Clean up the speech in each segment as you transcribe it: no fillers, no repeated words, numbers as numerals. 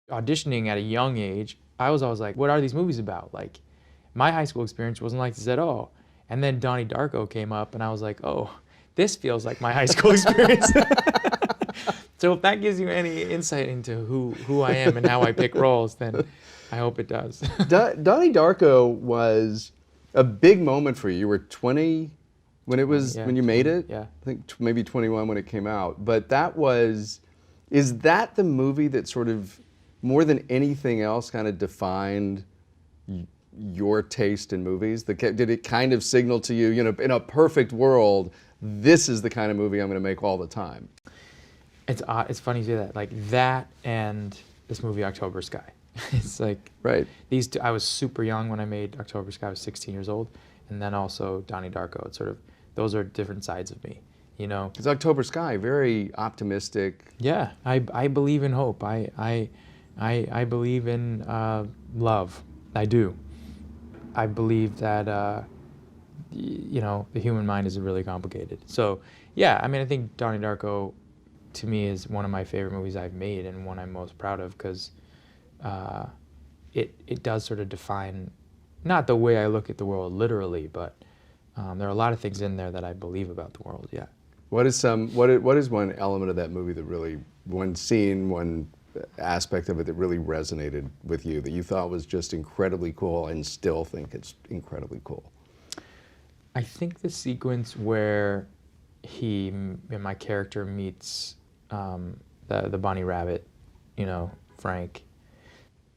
Auditioning at a young age, I was always like, what are these movies about? Like, my high school experience wasn't like this at all. And then Donnie Darko came up, and I was like, oh, this feels like my high school experience. So if that gives you any insight into who I am and how I pick roles, then I hope it does. Donnie Darko was a big moment for you. You were 20 when it was Yeah, when you made 20, it. yeah. I think maybe 21 when it came out. But that was, is that the movie that sort of more than anything else kind of defined your taste in movies? Did it kind of signal to you, you know, in a perfect world, this is the kind of movie I'm going to make all the time? It's odd. It's funny you say that. Like that and this movie October Sky. It's like Right. these two. I was super young when I made October Sky. I was 16 years old, and then also Donnie Darko. It's sort of those are different sides of me, you know. Because October Sky, very optimistic. Yeah, I believe in hope. I believe in love. I do. I believe that you know, the human mind is really complicated. So yeah, I mean, I think Donnie Darko to me is one of my favorite movies I've made and one I'm most proud of because it does sort of define not the way I look at the world literally, but there are a lot of things in there that I believe about the world. Yeah. What is one element of that movie that really, one scene, one aspect of it that really resonated with you, that you thought was just incredibly cool and still think it's incredibly cool? I think the sequence where my character meets the bunny rabbit, you know, Frank.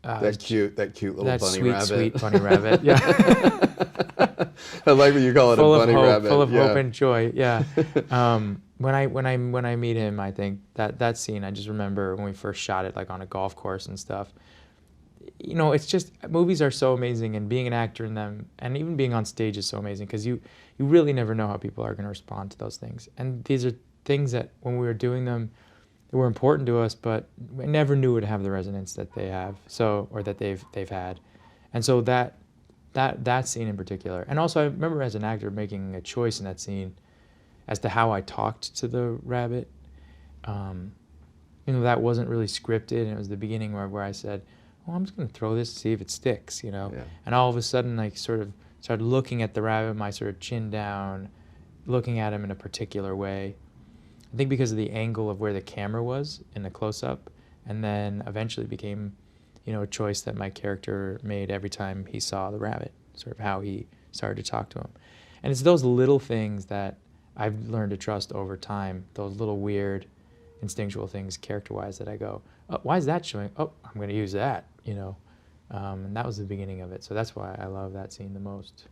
That cute little That bunny sweet, rabbit. sweet bunny rabbit. Yeah. I like when you call it Full a of bunny hope, rabbit. full of Yeah. hope and joy. Yeah. When I meet him, I think that scene, I just remember when we first shot it, like on a golf course and stuff. You know, it's just, movies are so amazing, and being an actor in them, and even being on stage is so amazing because you really never know how people are going to respond to those things. And these are things that when we were doing them, they were important to us, but we never knew it would have the resonance that they have, so, or that they've had. And so that scene in particular, and also I remember as an actor making a choice in that scene as to how I talked to the rabbit. You know, that wasn't really scripted, and it was the beginning where I said, "Oh, I'm just going to throw this to see if it sticks," you know. Yeah. And all of a sudden, I sort of started looking at the rabbit, my sort of chin down, looking at him in a particular way. I think because of the angle of where the camera was in the close-up, and then eventually became, you know, a choice that my character made every time he saw the rabbit, sort of how he started to talk to him. And it's those little things that I've learned to trust over time, those little weird instinctual things character-wise that I go, oh, why is that showing? Oh, I'm going to use that, you know. And that was the beginning of it. So that's why I love that scene the most.